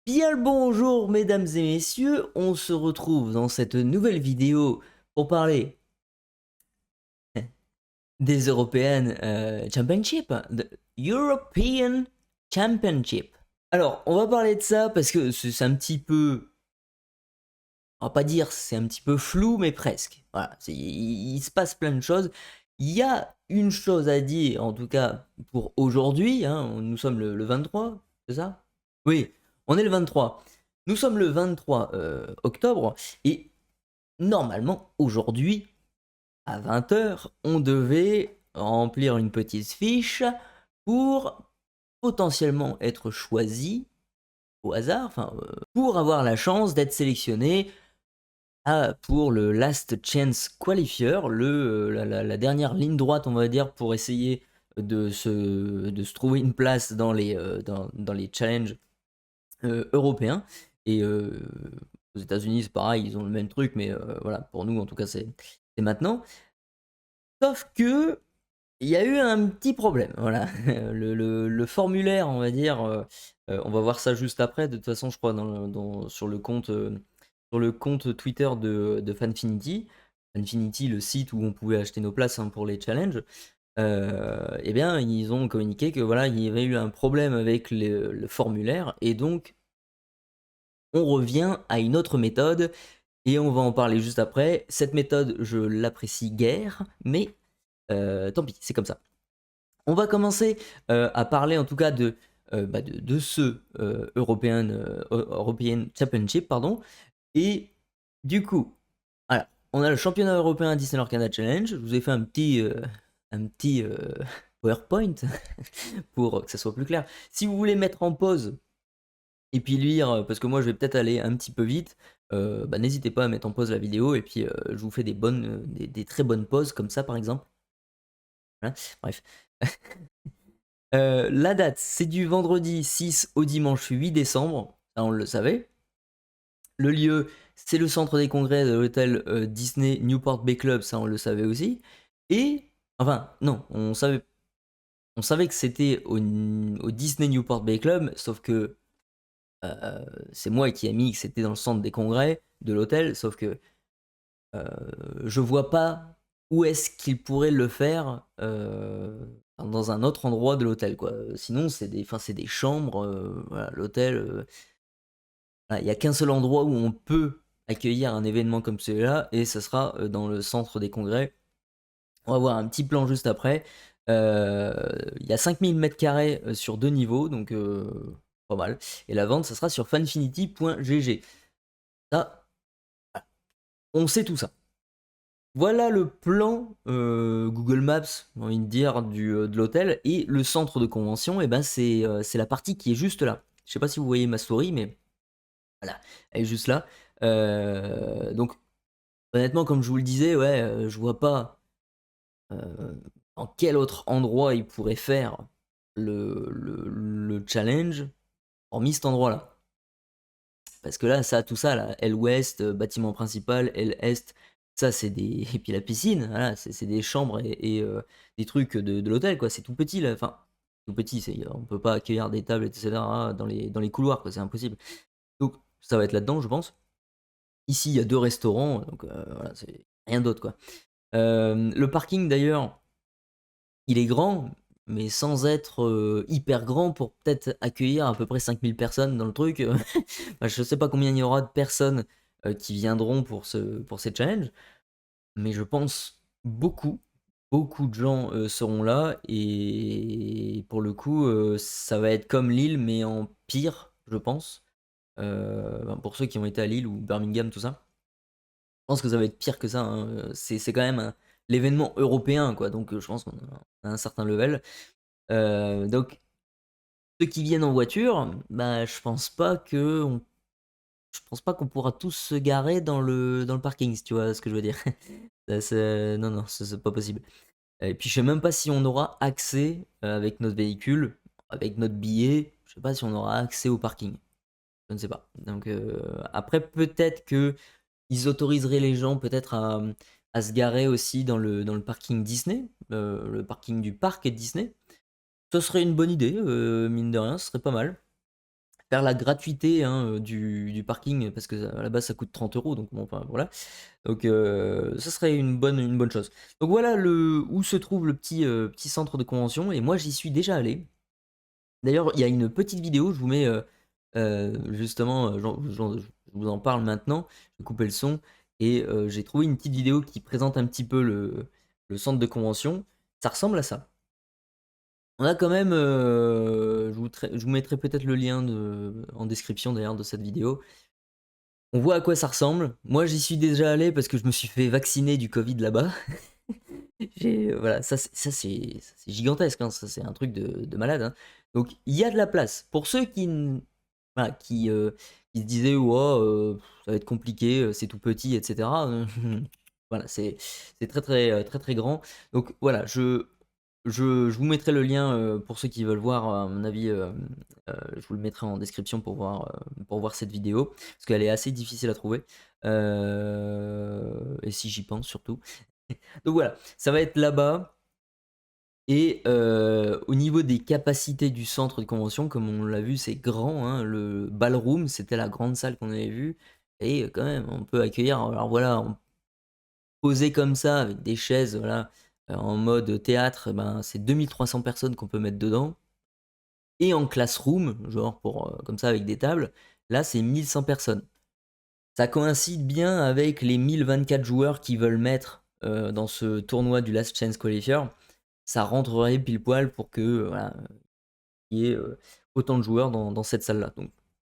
Bien le bonjour mesdames et messieurs, on se retrouve dans cette nouvelle vidéo pour parler des European Championship, the European Championship. Alors, on va parler de ça parce que c'est un petit peu, on va pas dire c'est un petit peu flou, mais presque. Voilà, il se passe plein de choses. Il y a une chose à dire, en tout cas pour aujourd'hui, hein, nous sommes le 23, c'est ça? Oui, on est le 23. Nous sommes le 23 octobre et normalement aujourd'hui, à 20 h, on devait remplir une petite fiche pour potentiellement être choisi au hasard, enfin, pour avoir la chance d'être sélectionné pour le Last Chance Qualifier, la dernière ligne droite, on va dire, pour essayer de se trouver une place dans les challenges européens. Et aux États-Unis, c'est pareil, ils ont le même truc, mais voilà, pour nous, en tout cas, c'est maintenant. Sauf que il y a eu un petit problème, voilà. Le formulaire, on va dire, on va voir ça juste après. De toute façon, je crois sur le compte Twitter de Fanfinity. Fanfinity, le site où on pouvait acheter nos places, hein, pour les challenges. Eh bien, ils ont communiqué que voilà, il y avait eu un problème avec le formulaire et donc on revient à une autre méthode et on va en parler juste après. Cette méthode, je l'apprécie guère, mais tant pis, c'est comme ça. On va commencer à parler en tout cas de ce European Championship, pardon. Et du coup, voilà, on a le championnat européen Disney Arcana Challenge. Je vous ai fait un petit PowerPoint pour que ça soit plus clair. Si vous voulez mettre en pause et puis lire, parce que moi je vais peut-être aller un petit peu vite, n'hésitez pas à mettre en pause la vidéo et puis je vous fais des très bonnes pauses comme ça par exemple. Voilà, bref. La date, c'est du vendredi 6 au dimanche 8 décembre, ça on le savait. Le lieu, c'est le centre des congrès de l'hôtel Disney Newport Bay Club, ça on le savait aussi. Et, enfin, non, on savait que c'était au Disney Newport Bay Club, sauf que c'est moi qui ai mis que c'était dans le centre des congrès de l'hôtel, sauf que je vois pas où est-ce qu'il pourrait le faire dans un autre endroit de l'hôtel, quoi. Sinon, c'est des chambres, voilà, l'hôtel. Voilà, il n'y a qu'un seul endroit où on peut accueillir un événement comme celui-là, et ce sera dans le centre des congrès. On va voir un petit plan juste après. Il y a 5000 m² sur 2 niveaux, donc pas mal. Et la vente, ça sera sur fanfinity.gg. Ça, on sait tout ça. Voilà le plan Google Maps, j'ai envie de dire, de l'hôtel. Et le centre de convention, et ben c'est la partie qui est juste là. Je sais pas si vous voyez ma souris, mais voilà, elle est juste là. Donc, honnêtement, comme je vous le disais, ouais, je vois pas en quel autre endroit il pourrait faire le challenge, hormis cet endroit-là. Parce que là, ça, tout ça, là, L-Ouest, bâtiment principal, L-Est, ça, c'est des. Et puis la piscine, voilà, c'est des chambres et des trucs de l'hôtel, quoi. C'est tout petit, là. Enfin, tout petit, on peut pas accueillir des tables, etc., dans les couloirs, quoi. C'est impossible. Donc, ça va être là-dedans, je pense. Ici, il y a 2 restaurants, donc voilà, c'est rien d'autre, quoi. Le parking, d'ailleurs, il est grand, mais sans être hyper grand pour peut-être accueillir à peu près 5000 personnes dans le truc. Bah, je sais pas combien il y aura de personnes qui viendront pour ces challenges, mais je pense beaucoup de gens seront là et pour le coup, ça va être comme Lille, mais en pire, je pense. Pour ceux qui ont été à Lille ou Birmingham, tout ça. Je pense que ça va être pire que ça, hein. C'est quand même l'événement européen, quoi. Donc je pense qu'on a un certain level. Donc ceux qui viennent en voiture, bah je pense pas qu'on pourra tous se garer dans le parking, si tu vois ce que je veux dire. Non, non, c'est pas possible. Et puis je sais même pas si on aura accès avec notre véhicule, avec notre billet. Je sais pas si on aura accès au parking. Je ne sais pas. Donc après peut-être que ils autoriseraient les gens peut-être à se garer aussi dans le parking Disney, le parking du parc Disney. Ce serait une bonne idée, mine de rien, ce serait pas mal. faire la gratuité hein, du parking, parce que à la base ça coûte 30 euros, donc bon, enfin, voilà. Donc ça serait une bonne chose. Donc voilà où se trouve le petit centre de convention, et moi j'y suis déjà allé. D'ailleurs, il y a une petite vidéo, je vous mets justement, je vous en parle maintenant, je vais couper le son, et j'ai trouvé une petite vidéo qui présente un petit peu le centre de convention. Ça ressemble à ça. On a quand même, je vous mettrai peut-être le lien en description d'ailleurs de cette vidéo. On voit à quoi ça ressemble. Moi, j'y suis déjà allé parce que je me suis fait vacciner du Covid là-bas. Voilà, ça c'est gigantesque, hein, ça c'est un truc de malade, hein. Donc il y a de la place. Pour ceux voilà, qui se disaient: «Oh, ça va être compliqué, c'est tout petit, et cetera», voilà, c'est très, très, très, très grand. Donc voilà, je vous mettrai le lien, pour ceux qui veulent voir, à mon avis, je vous le mettrai en description pour voir cette vidéo, parce qu'elle est assez difficile à trouver, et si j'y pense surtout. Donc voilà, ça va être là-bas, et au niveau des capacités du centre de convention, comme on l'a vu, c'est grand, hein. Le ballroom, c'était la grande salle qu'on avait vue, et quand même, on peut accueillir, alors voilà, posé comme ça avec des chaises, voilà, en mode théâtre, ben, c'est 2 300 personnes qu'on peut mettre dedans. Et en classroom, genre comme ça avec des tables, là c'est 1 100 personnes. Ça coïncide bien avec les 1 024 joueurs qu'ils veulent mettre dans ce tournoi du Last Chance Qualifier. Ça rentrerait pile poil pour que voilà, il y ait autant de joueurs dans cette salle-là. Donc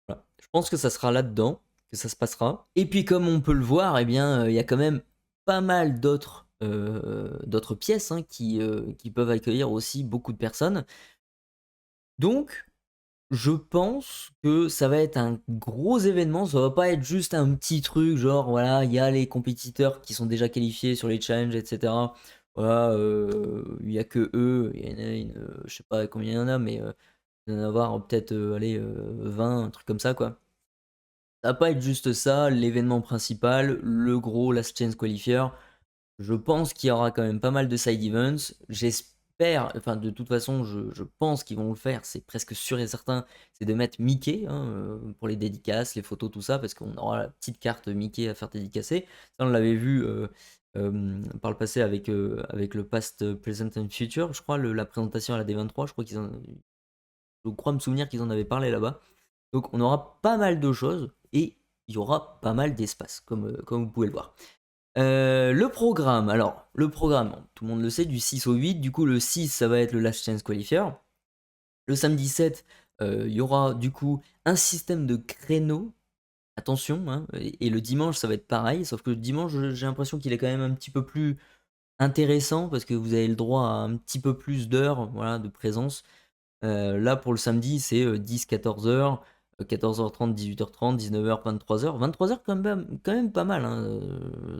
voilà, je pense que ça sera là-dedans que ça se passera. Et puis comme on peut le voir, eh bien il y a quand même pas mal d'autres pièces hein, qui peuvent accueillir aussi beaucoup de personnes. Donc je pense que ça va être un gros événement, ça va pas être juste un petit truc, genre voilà, il y a les compétiteurs qui sont déjà qualifiés sur les challenges, et cetera. Voilà, il y a que eux, il y en a je sais pas combien il y en a, mais il va y en avoir peut-être, allez, 20, un truc comme ça, quoi. Ça va pas être juste ça, l'événement principal, le gros Last Chance Qualifier. Je pense qu'il y aura quand même pas mal de side events. J'espère, enfin de toute façon, je pense qu'ils vont le faire, c'est presque sûr et certain, c'est de mettre Mickey hein, pour les dédicaces, les photos, tout ça, parce qu'on aura la petite carte Mickey à faire dédicacer. Ça, on l'avait vu par le passé avec le Past, Present and Future, je crois, la présentation à la D23, je crois me souvenir qu'ils en avaient parlé là-bas. Donc on aura pas mal de choses, et il y aura pas mal d'espace, comme vous pouvez le voir. Le programme, alors, le programme, tout le monde le sait, du 6 au 8, du coup le 6 ça va être le Last Chance Qualifier. Le samedi 7, il y aura du coup un système de créneaux, attention, hein, et le dimanche ça va être pareil, sauf que le dimanche j'ai l'impression qu'il est quand même un petit peu plus intéressant, parce que vous avez le droit à un petit peu plus d'heures voilà, de présence. Là pour le samedi c'est 10-14 h, 14h30, 18h30, 19h, 23h. 23h quand même pas mal, hein,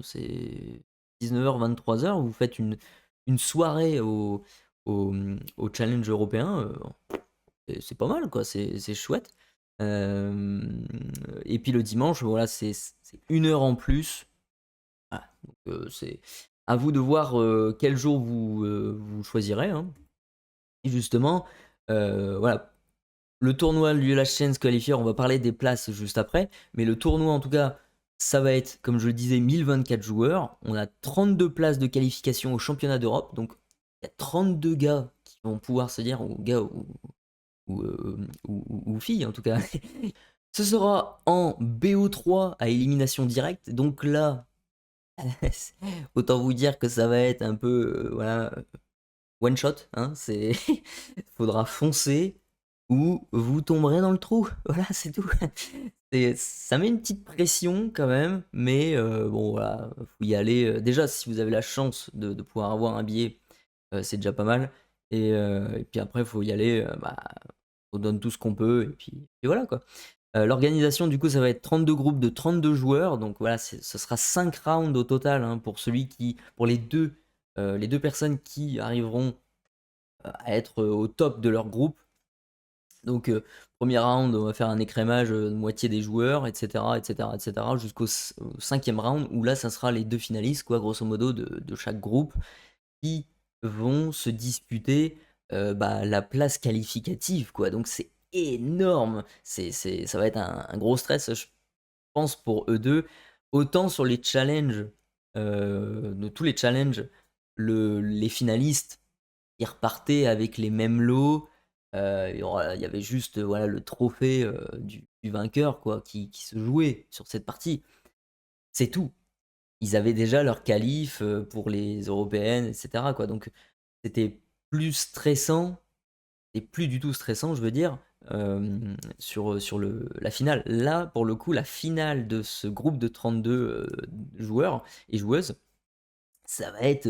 c'est 19h, 23h, vous faites une soirée au challenge européen, c'est pas mal quoi, c'est chouette. Et puis le dimanche, voilà, c'est 1 heure en plus. Voilà, donc c'est à vous de voir quel jour vous choisirez, hein. Et justement, voilà, le tournoi du Last Chance Qualifier, on va parler des places juste après, mais le tournoi en tout cas, ça va être, comme je le disais, 1 024 joueurs. On a 32 places de qualification au championnat d'Europe, donc il y a 32 gars qui vont pouvoir se dire, ou gars ou filles en tout cas. Ce sera en BO3 à élimination directe, donc là, autant vous dire que ça va être un peu, voilà, one shot, hein, c'est faudra foncer ou vous tomberez dans le trou. Voilà, c'est tout. Ça met une petite pression quand même, mais bon voilà, faut y aller. Déjà, si vous avez la chance de pouvoir avoir un billet, c'est déjà pas mal. Et puis après, faut y aller. Bah, on donne tout ce qu'on peut, et voilà quoi. L'organisation, du coup, ça va être 32 groupes de 32 joueurs. Donc voilà, ce sera 5 rounds au total hein, pour les deux personnes qui arriveront à être au top de leur groupe. Donc, premier round, on va faire un écrémage de moitié des joueurs, etc., etc., etc., jusqu'au 5e round, où là, ça sera les 2 finalistes, quoi, grosso modo, de chaque groupe, qui vont se disputer bah, la place qualificative, quoi. Donc, c'est énorme. Ça va être un gros stress, je pense, pour eux deux. Autant sur les challenges, de tous les challenges, les finalistes, ils repartaient avec les mêmes lots. Il y avait juste voilà, le trophée du vainqueur quoi, qui se jouait sur cette partie. C'est tout. Ils avaient déjà leur qualif pour les européennes, etc. Quoi. Donc c'était plus stressant, et plus du tout stressant, je veux dire, sur la finale. Là, pour le coup, la finale de ce groupe de 32 joueurs et joueuses, ça va être,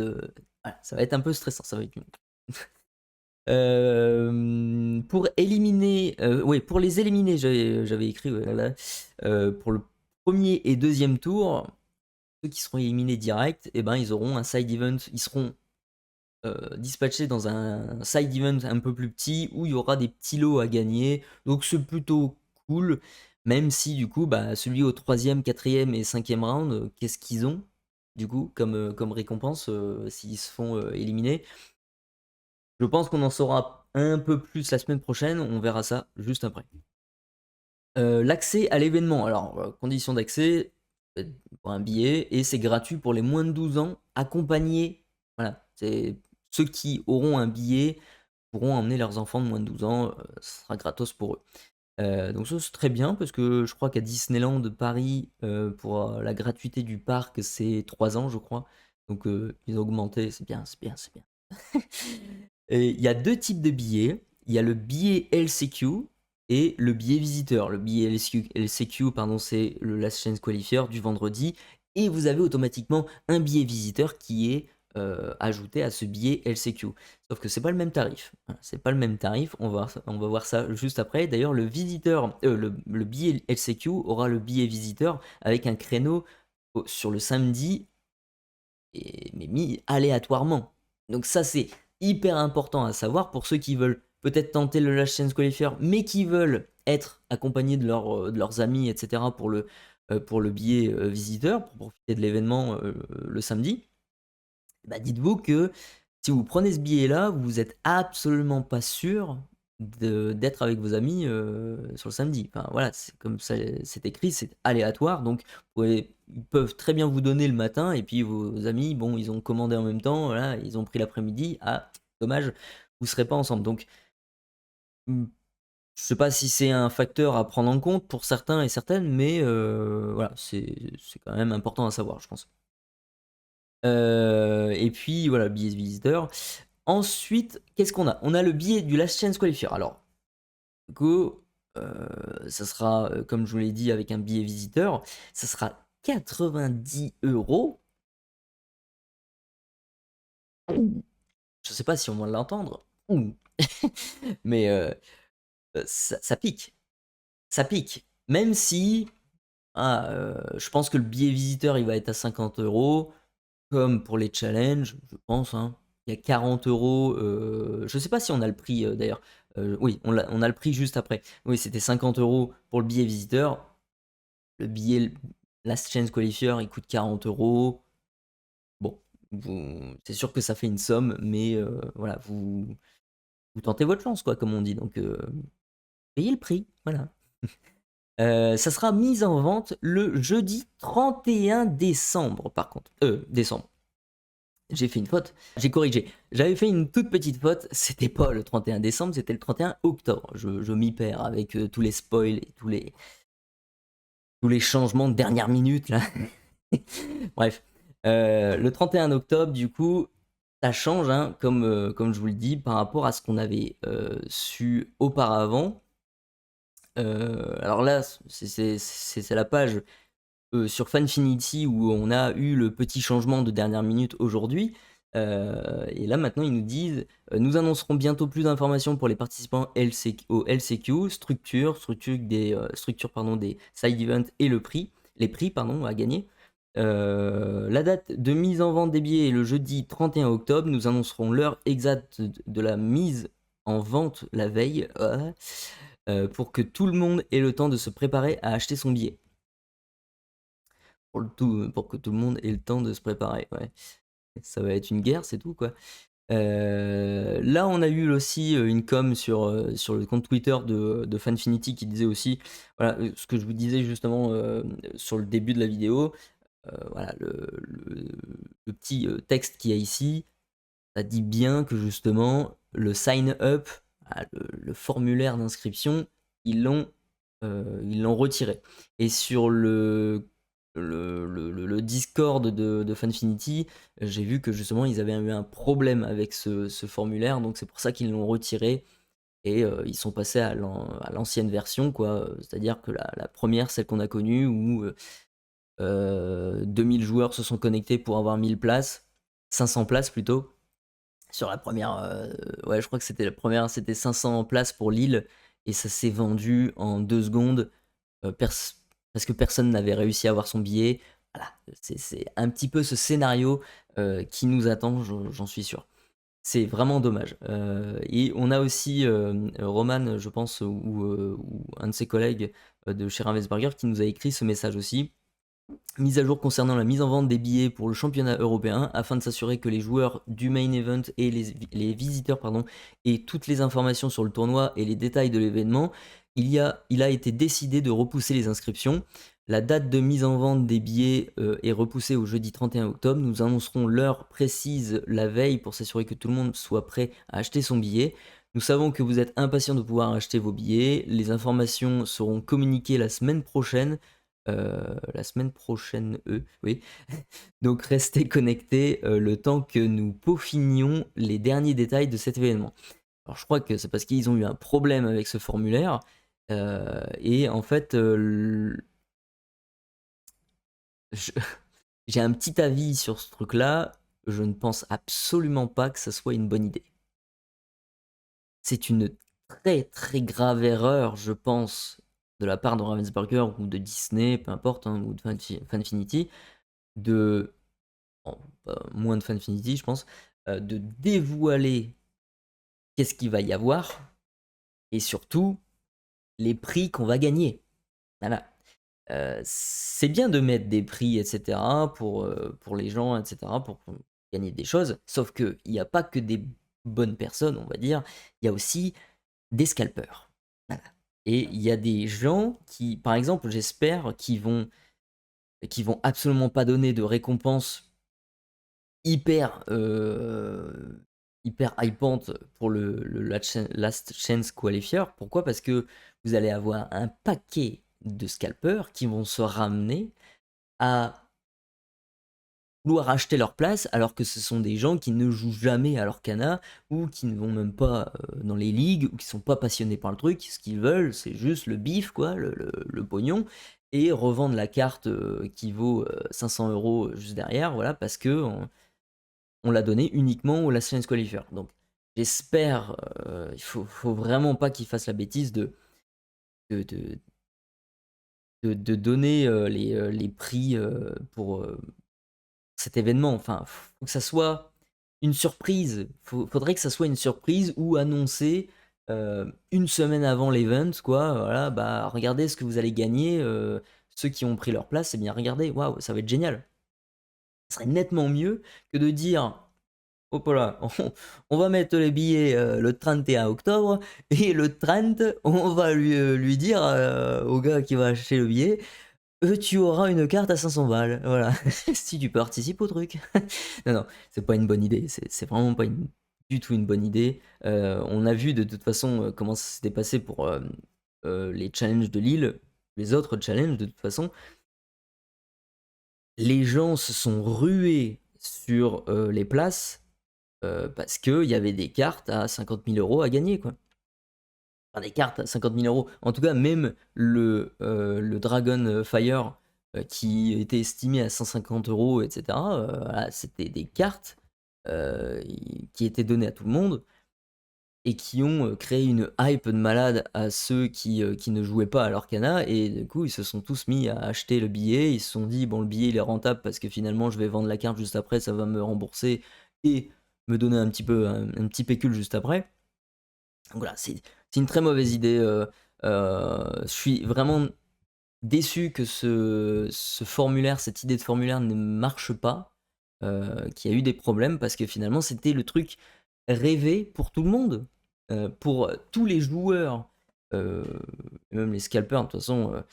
voilà, ça va être un peu stressant. Ça va être pour éliminer, ouais, pour les éliminer, j'avais écrit, ouais, là, pour le premier et deuxième tour, ceux qui seront éliminés direct, eh ben, ils auront un side event, ils seront dispatchés dans un side event un peu plus petit où il y aura des petits lots à gagner. Donc c'est plutôt cool, même si du coup, bah, celui au 3e, 4e et 5e round, qu'est-ce qu'ils ont du coup comme récompense s'ils se font éliminer? Je pense qu'on en saura un peu plus la semaine prochaine, on verra ça juste après. L'accès à l'événement. Alors, conditions d'accès, pour un billet, et c'est gratuit pour les moins de 12 ans, accompagnés. Voilà, c'est ceux qui auront un billet pourront emmener leurs enfants de moins de 12 ans, ce sera gratos pour eux. Donc ça, c'est très bien parce que je crois qu'à Disneyland Paris, pour la gratuité du parc, c'est 3 ans, je crois. Donc ils ont augmenté, c'est bien, c'est bien, c'est bien. Et il y a 2 types de billets. Il y a le billet LCQ et le billet visiteur. Le billet LCQ, pardon, c'est le Last Chance Qualifier du vendredi. Et vous avez automatiquement un billet visiteur qui est ajouté à ce billet LCQ. Sauf que c'est pas le même tarif. Voilà, c'est pas le même tarif. On va voir ça juste après. D'ailleurs, le visiteur, le billet LCQ aura le billet visiteur avec un créneau sur le samedi, mais mis aléatoirement. Donc ça, c'est hyper important à savoir pour ceux qui veulent peut-être tenter le Last Chance Qualifier, mais qui veulent être accompagnés de leurs amis, etc. Pour le billet visiteur, pour profiter de l'événement le samedi. Bah, dites-vous que si vous prenez ce billet-là, vous êtes absolument pas sûr d'être avec vos amis sur le samedi. Enfin voilà, c'est comme ça, c'est écrit, c'est aléatoire, donc ils peuvent très bien vous donner le matin, et puis vos amis, bon, ils ont commandé en même temps, voilà, ils ont pris l'après-midi, ah, dommage, vous serez pas ensemble. Donc, je sais pas si c'est un facteur à prendre en compte pour certains et certaines, mais voilà, c'est quand même important à savoir, je pense. Et puis voilà, le billet de visiteur. Ensuite, qu'est-ce qu'on a? On a le billet du Last Chance Qualifier. Alors, go, ça sera, comme je vous l'ai dit, avec un billet visiteur, ça sera 90 €. Je sais pas si on va l'entendre. Ouh. Mais ça pique. Ça pique. Même si, je pense que le billet visiteur, il va être à 50 €. Comme pour les challenges, je pense, hein. Il y a 40 €. Je sais pas si on a le prix d'ailleurs. Oui, on a le prix juste après. Oui, c'était 50 € pour le billet visiteur. Le billet Last Chance Qualifier, il coûte 40 €. Bon, c'est sûr que ça fait une somme, mais voilà, vous tentez votre chance, quoi, comme on dit. Donc, payez le prix. Voilà. Ça sera mis en vente le jeudi 31 décembre, par contre. Décembre. J'ai fait une faute, j'ai corrigé. J'avais fait une toute petite faute, c'était pas le 31 décembre, c'était le 31 octobre. Je m'y perds avec tous les spoils et tous les changements de dernière minute là. Bref, le 31 octobre, du coup, ça change, hein, comme je vous le dis, par rapport à ce qu'on avait su auparavant. Alors là, c'est la page sur Fanfinity où on a eu le petit changement de dernière minute aujourd'hui. Et là maintenant ils nous disent nous annoncerons bientôt plus d'informations pour les participants au LCQ, structure pardon, des side events et les prix pardon, à gagner. La date de mise en vente des billets est le jeudi 31 octobre. Nous annoncerons l'heure exacte de la mise en vente la veille pour que tout le monde ait le temps de se préparer à acheter son billet. Pour que tout le monde ait le temps de se préparer, ouais. Ça va être une guerre, c'est tout, quoi. Là, on a eu aussi une com sur le compte Twitter de Fanfinity qui disait aussi, voilà, ce que je vous disais justement sur le début de la vidéo. Voilà, le petit texte qu'il y a ici, ça dit bien que justement le sign up, le formulaire d'inscription, ils l'ont retiré. Et sur le Discord de Fanfinity, j'ai vu que justement ils avaient eu un problème avec ce formulaire, donc c'est pour ça qu'ils l'ont retiré et ils sont passés à l'ancienne version, quoi. C'est-à-dire que la première, celle qu'on a connue, où 2000 joueurs se sont connectés pour avoir 1000 places, 500 places plutôt. Sur la première, ouais, je crois que c'était la première, c'était 500 places pour Lille et ça s'est vendu en 2 secondes parce que personne n'avait réussi à avoir son billet. Voilà, c'est un petit peu ce scénario qui nous attend, j'en suis sûr. C'est vraiment dommage. Et on a aussi Roman, je pense, ou un de ses collègues de chez Ravensburger qui nous a écrit ce message aussi. Mise à jour concernant la mise en vente des billets pour le championnat européen afin de s'assurer que les joueurs du main event et les visiteurs aient toutes les informations sur le tournoi et les détails de l'événement. Il a été décidé de repousser les inscriptions. La date de mise en vente des billets est repoussée au jeudi 31 octobre. Nous annoncerons l'heure précise la veille pour s'assurer que tout le monde soit prêt à acheter son billet. Nous savons que vous êtes impatients de pouvoir acheter vos billets. Les informations seront communiquées la semaine prochaine. Oui. Donc restez connectés le temps que nous peaufinions les derniers détails de cet événement. Alors je crois que c'est parce qu'ils ont eu un problème avec ce formulaire. Et en fait, j'ai un petit avis sur ce truc-là. Je ne pense absolument pas que ça soit une bonne idée. C'est une très très grave erreur, je pense, de la part de Ravensburger ou de Disney, peu importe, hein, ou de Fanfinity, de moins de Fanfinity, je pense, de dévoiler qu'est-ce qu'il va y avoir et surtout les prix qu'on va gagner. Voilà. C'est bien de mettre des prix, etc., pour les gens, etc., pour gagner des choses, sauf qu'il n'y a pas que des bonnes personnes, on va dire, il y a aussi des scalpers. Voilà. Et il y a des gens qui, par exemple, j'espère, qui vont absolument pas donner de récompense hyper hyper hypante pour le Last Chance Qualifier. Pourquoi? Parce que vous allez avoir un paquet de scalpers qui vont se ramener à vouloir acheter leur place alors que ce sont des gens qui ne jouent jamais à l'Orcana ou qui ne vont même pas dans les ligues ou qui sont pas passionnés par le truc. Ce qu'ils veulent, c'est juste le bif, quoi, le pognon, et revendre la carte qui vaut 500 € juste derrière, voilà, parce que on l'a donné uniquement au Last Chance Qualifier. Donc j'espère, il faut vraiment pas qu'ils fassent la bêtise de, de, de donner les prix pour cet événement. Enfin, faut que ça soit une surprise. Faudrait que ça soit une surprise ou annoncé une semaine avant l'event, quoi. Voilà, bah regardez ce que vous allez gagner. Ceux qui ont pris leur place, eh bien regardez, waouh, ça va être génial. Ce serait nettement mieux que de dire hop là, on va mettre les billets le 31 octobre et le 30, on va lui dire au gars qui va acheter le billet, tu auras une carte à 500 balles. Voilà, si tu participes au truc. Non, non, c'est pas une bonne idée. C'est vraiment pas du tout une bonne idée. On a vu de toute façon comment ça s'était passé pour les challenges de Lille, les autres challenges de toute façon. Les gens se sont rués sur les places parce qu'il y avait des cartes à 50 000 € à gagner, quoi. Enfin, des cartes à 50 000 €. En tout cas, même le Dragon Fire, qui était estimé à 150 €, etc., voilà, c'était des cartes qui étaient données à tout le monde et qui ont créé une hype de malade à ceux qui ne jouaient pas à l'Orcana. Et du coup, ils se sont tous mis à acheter le billet. Ils se sont dit, bon, le billet, il est rentable parce que finalement, je vais vendre la carte juste après, ça va me rembourser et me donner un petit pécule juste après. Donc voilà, c'est une très mauvaise idée. Je suis vraiment déçu que ce formulaire, cette idée de formulaire ne marche pas, qu'il y a eu des problèmes parce que finalement, c'était le truc rêvé pour tout le monde, pour tous les joueurs, même les scalpers, de toute façon,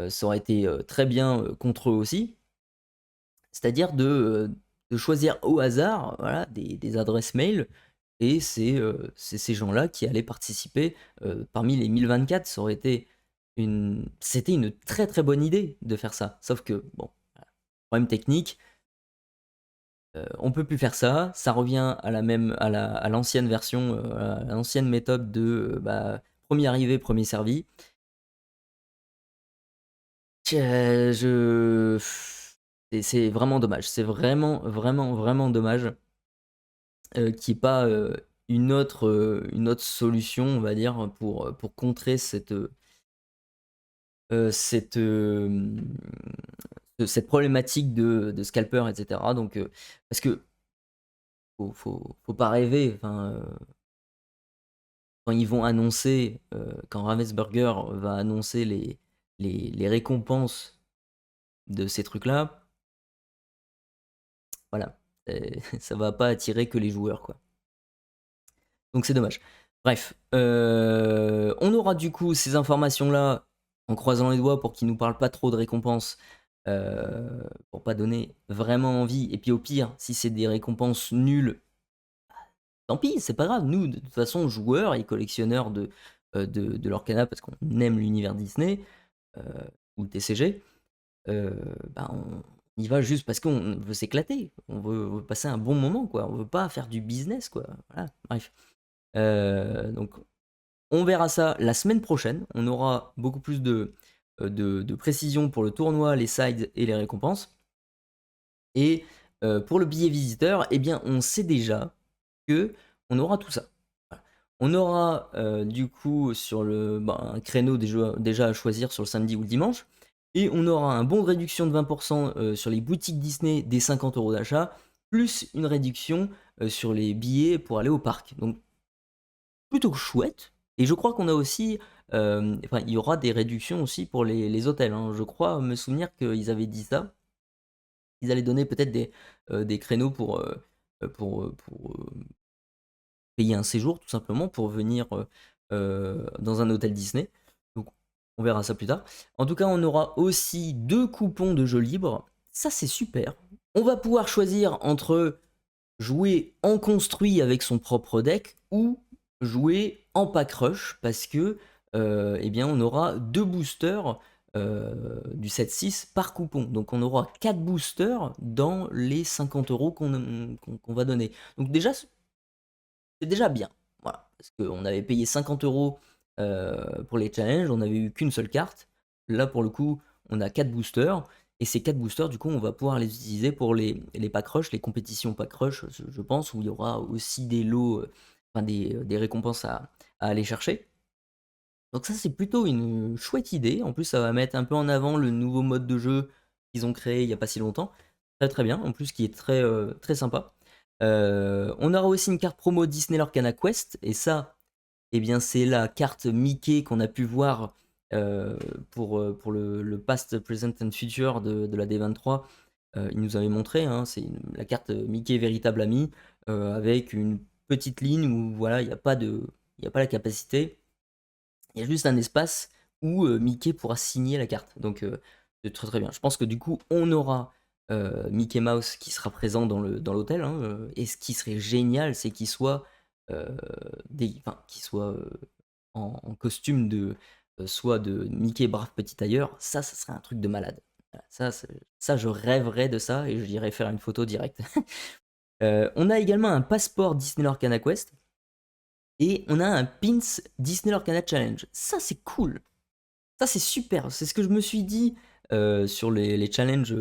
ça aurait été très bien contre eux aussi. C'est-à-dire de choisir au hasard, voilà, des adresses mail, et c'est ces gens-là qui allaient participer parmi les 1024. C'était une très très bonne idée de faire ça. Sauf que, bon, problème technique, on peut plus faire ça. Ça revient à l'ancienne version, à l'ancienne méthode de premier arrivé, premier servi. C'est vraiment dommage. C'est vraiment, vraiment, vraiment dommage qu'il n'y ait pas une autre solution, on va dire, pour contrer cette problématique de scalper, etc. Donc, parce que faut pas rêver. Enfin, quand ils vont annoncer, quand Ravensburger va annoncer les récompenses de ces trucs-là, voilà, ça va pas attirer que les joueurs, quoi. Donc c'est dommage. Bref, on aura du coup ces informations-là en croisant les doigts pour qu'ils nous parlent pas trop de récompenses, pour pas donner vraiment envie. Et puis au pire, si c'est des récompenses nulles, tant pis, c'est pas grave. Nous, de toute façon, joueurs et collectionneurs de l'Orcana, parce qu'on aime l'univers Disney, ou le TCG, on y va juste parce qu'on veut s'éclater. On veut passer un bon moment, quoi. On veut pas faire du business, quoi. Voilà, bref. Donc, on verra ça la semaine prochaine. On aura beaucoup plus de précision pour le tournoi, les sides et les récompenses. Et pour le billet visiteur, eh bien, on sait déjà que on aura tout ça. Voilà. On aura du coup sur un créneau déjà à choisir sur le samedi ou le dimanche. Et on aura un bon de réduction de 20% sur les boutiques Disney des 50 € d'achat, plus une réduction sur les billets pour aller au parc. Donc, plutôt chouette. Et je crois qu'on a aussi, il y aura des réductions aussi pour les hôtels, hein. Je crois me souvenir qu'ils avaient dit ça. Ils allaient donner peut-être des créneaux pour payer un séjour, tout simplement, pour venir dans un hôtel Disney. Donc, on verra ça plus tard. En tout cas, on aura aussi 2 coupons de jeux libres. Ça, c'est super. On va pouvoir choisir entre jouer en construit avec son propre deck ou jouer en pack rush parce que eh bien on aura 2 boosters du set 6 par coupon. Donc on aura 4 boosters dans les 50 € qu'on va donner. Donc déjà, c'est déjà bien. Voilà. Parce qu'on avait payé 50 € pour les challenges, on n'avait eu qu'une seule carte. Là pour le coup, on a 4 boosters. Et ces 4 boosters, du coup, on va pouvoir les utiliser pour les pack rush, les compétitions pack rush, je pense, où il y aura aussi des lots, des récompenses à aller chercher. Donc ça, c'est plutôt une chouette idée. En plus, ça va mettre un peu en avant le nouveau mode de jeu qu'ils ont créé il n'y a pas si longtemps. Très très bien, en plus qui est très, très sympa. On aura aussi une carte promo Disney Lorcana Quest, et ça, eh bien, c'est la carte Mickey qu'on a pu voir pour le Past, Present and Future de la D23. Il nous avait montré, hein, c'est la carte Mickey Véritable Ami, avec une petite ligne où voilà, il n'y a pas la capacité. Il y a juste un espace où Mickey pourra signer la carte. Donc c'est très très bien. Je pense que du coup, on aura Mickey Mouse qui sera présent dans l'hôtel. Hein, et ce qui serait génial, c'est qu'il soit, en costume soit de Mickey Brave Petit Tailleur. Ça serait un truc de malade. Voilà, ça, je rêverais de ça et je irais faire une photo directe. On a également un passeport Disney Lorcana Quest. Et on a un pins Disney Lorcana Challenge. Ça, c'est cool. Ça, c'est super. C'est ce que je me suis dit sur les challenges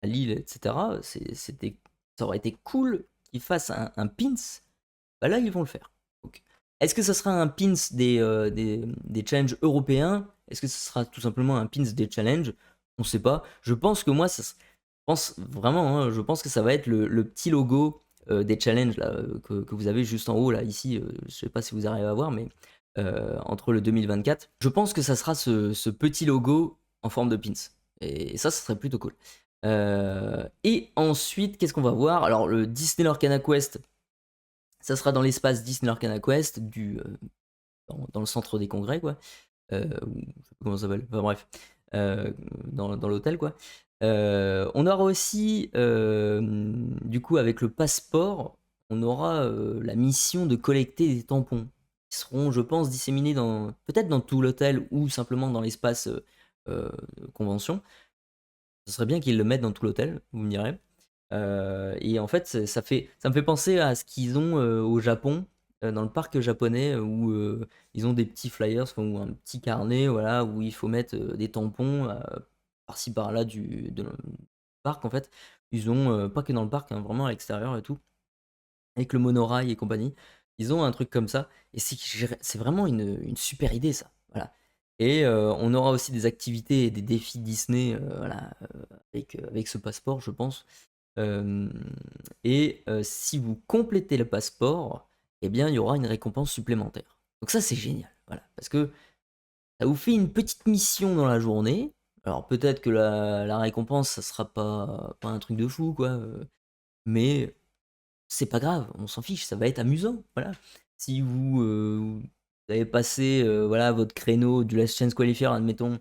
à Lille, etc. Ça aurait été cool qu'ils fassent un pins. Bah là, ils vont le faire. Donc, est-ce que ça sera un pins des challenges européens? Est-ce que ce sera tout simplement un pins des challenges? On ne sait pas. Je pense que moi, je pense vraiment, hein, je pense que ça va être le petit logo des challenges là, que vous avez juste en haut, là, ici. Je sais pas si vous arrivez à voir, mais entre le 2024. Je pense que ça sera ce petit logo en forme de pins. Et ça serait plutôt cool. Et ensuite, qu'est-ce qu'on va voir? Alors, le Disney Lorcana Quest, Ça sera dans l'espace Disney Arcana Quest, dans le centre des congrès, quoi. Ou je sais pas comment ça s'appelle, enfin bref, dans l'hôtel, quoi. On aura aussi, du coup, avec le passeport, on aura la mission de collecter des tampons qui seront, je pense, disséminés peut-être dans tout l'hôtel ou simplement dans l'espace convention. Ce serait bien qu'ils le mettent dans tout l'hôtel, vous me direz. Et en fait, ça me fait penser à ce qu'ils ont au Japon, dans le parc japonais, où ils ont des petits flyers, enfin, ou un petit carnet, voilà, où il faut mettre des tampons par-ci par-là du parc, en fait. Ils ont, pas que dans le parc, hein, vraiment à l'extérieur et tout, avec le monorail et compagnie. Ils ont un truc comme ça, et c'est vraiment une super idée, ça. Voilà. Et on aura aussi des activités et des défis Disney, voilà, avec ce passeport, je pense. Et si vous complétez le passeport, eh bien, il y aura une récompense supplémentaire. Donc ça, c'est génial, voilà, parce que ça vous fait une petite mission dans la journée. Alors peut-être que la récompense, ça sera pas un truc de fou, quoi, mais c'est pas grave, on s'en fiche, ça va être amusant, voilà. Si vous avez passé, voilà, votre créneau du Last Chance Qualifier, admettons,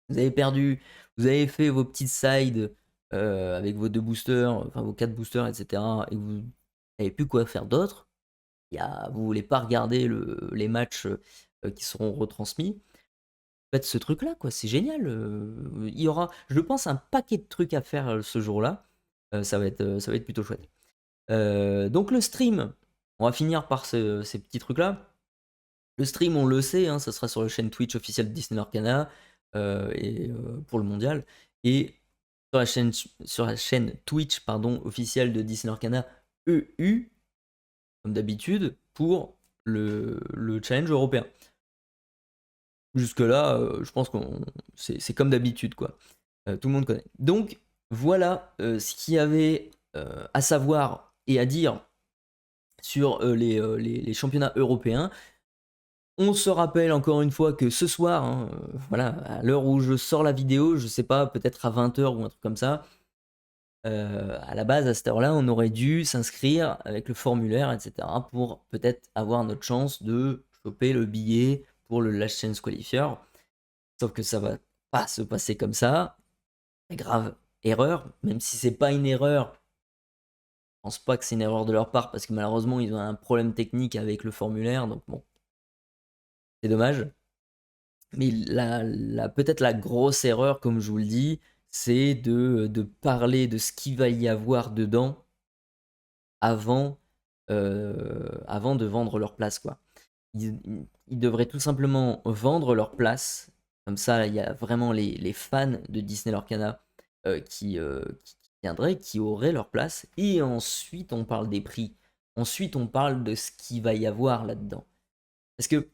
vous avez perdu, vous avez fait vos petites sides avec vos 2 boosters, enfin vos 4 boosters, etc. Et que vous n'avez plus quoi faire d'autre. Vous voulez pas regarder les matchs qui seront retransmis. Faites ce truc-là, quoi. C'est génial. Il y aura, je pense, un paquet de trucs à faire ce jour-là. Ça va être plutôt chouette. Donc le stream, on va finir par ces petits trucs-là. Le stream, on le sait, hein, ça sera sur la chaîne Twitch officielle de Disney Arcana pour le mondial. Et sur la chaîne Twitch pardon, officielle de Disney Arcana EU, comme d'habitude, pour le challenge européen. Jusque-là, je pense que c'est comme d'habitude, quoi. Tout le monde connaît. Donc, voilà ce qu'il y avait à savoir et à dire sur les championnats européens. On se rappelle encore une fois que ce soir, hein, voilà, à l'heure où je sors la vidéo, je sais pas, peut-être à 20h ou un truc comme ça, à la base, à cette heure-là, on aurait dû s'inscrire avec le formulaire, etc., pour peut-être avoir notre chance de choper le billet pour le Last Chance Qualifier. Sauf que ça va pas se passer comme ça. Très grave erreur, même si c'est pas une erreur. Je pense pas que c'est une erreur de leur part parce que malheureusement ils ont un problème technique avec le formulaire, donc bon, c'est dommage. Mais peut-être la grosse erreur, comme je vous le dis, c'est de parler de ce qu'il va y avoir dedans avant, avant de vendre leur place, quoi. Ils devraient tout simplement vendre leur place. Comme ça, il y a vraiment les fans de Disney Lorcana qui viendraient, qui auraient leur place. Et ensuite, on parle des prix. Ensuite, on parle de ce qu'il va y avoir là-dedans. Parce que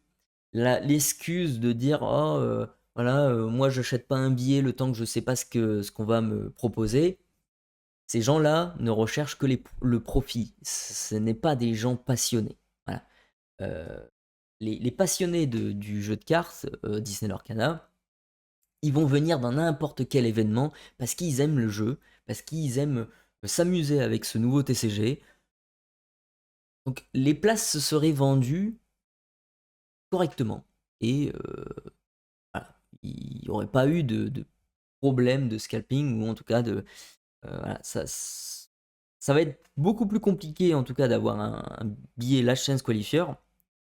l'excuse de dire oh voilà moi j'achète pas un billet le temps que je sais pas ce qu'on va me proposer, ces gens-là ne recherchent que le profit. Ce n'est pas des gens passionnés. Voilà. Euh, les passionnés du jeu de cartes Disney Lorcana, ils vont venir dans n'importe quel événement parce qu'ils aiment le jeu, parce qu'ils aiment s'amuser avec ce nouveau TCG. Donc les places se seraient vendues correctement et voilà, il n'y aurait pas eu de problème de scalping ou en tout cas voilà, ça va être beaucoup plus compliqué en tout cas d'avoir un billet Last Chance Qualifier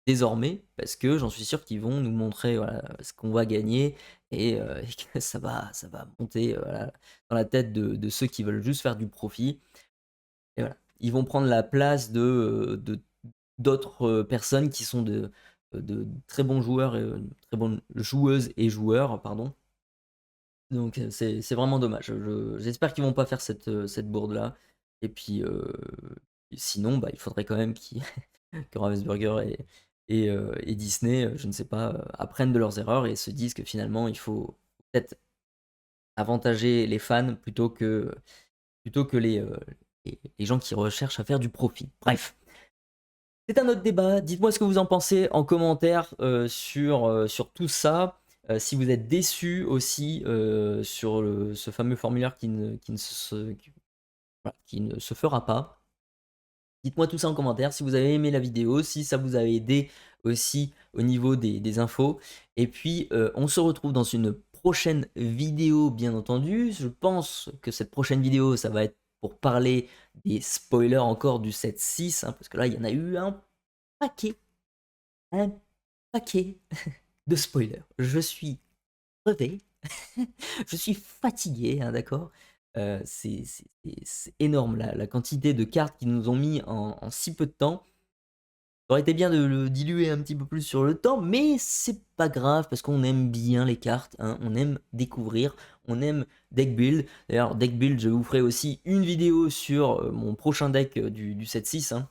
désormais parce que j'en suis sûr qu'ils vont nous montrer voilà, ce qu'on va gagner et que ça va monter voilà, dans la tête de ceux qui veulent juste faire du profit. Et voilà, ils vont prendre la place d'autres personnes qui sont de très bons joueurs, et très bonnes joueuses et joueurs, pardon. Donc c'est vraiment dommage. J'espère qu'ils vont pas faire cette bourde-là. Et puis sinon, bah, il faudrait quand même que Ravensburger et Disney, je ne sais pas, apprennent de leurs erreurs et se disent que finalement, il faut peut-être avantager les fans plutôt que les gens qui recherchent à faire du profit. Bref. C'est un autre débat. Dites-moi ce que vous en pensez en commentaire sur tout ça. Si vous êtes déçu aussi sur ce fameux formulaire qui ne se fera pas. Dites-moi tout ça en commentaire si vous avez aimé la vidéo, si ça vous a aidé aussi au niveau des infos. Et puis, on se retrouve dans une prochaine vidéo, bien entendu. Je pense que cette prochaine vidéo, ça va être pour parler des spoilers encore du 7-6, hein, parce que là, il y en a eu paquet, un paquet de spoilers. Je suis crevé, je suis fatigué, hein, d'accord. C'est énorme la quantité de cartes qu'ils nous ont mis en si peu de temps. Ça aurait été bien de le diluer un petit peu plus sur le temps, mais c'est pas grave parce qu'on aime bien les cartes, hein, on aime découvrir, on aime deck build. D'ailleurs, deck build, je vous ferai aussi une vidéo sur mon prochain deck du 7-6. Hein.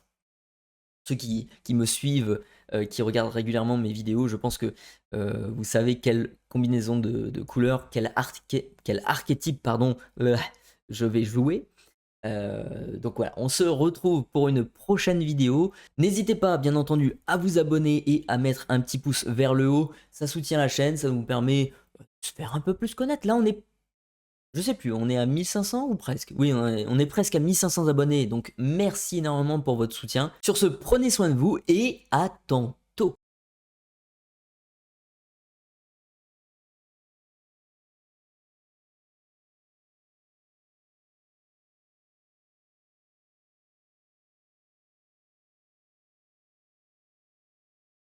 Ceux qui me suivent, qui regardent régulièrement mes vidéos, je pense que vous savez quelle combinaison de couleurs, quel archétype pardon, je vais jouer. Donc voilà, on se retrouve pour une prochaine vidéo. N'hésitez pas, bien entendu, à vous abonner et à mettre un petit pouce vers le haut. Ça soutient la chaîne, ça nous permet de se faire un peu plus connaître. Là, on est, je sais plus, on est à 1500 ou presque? Oui, on est presque à 1500 abonnés. Donc merci énormément pour votre soutien. Sur ce, prenez soin de vous et à tantôt.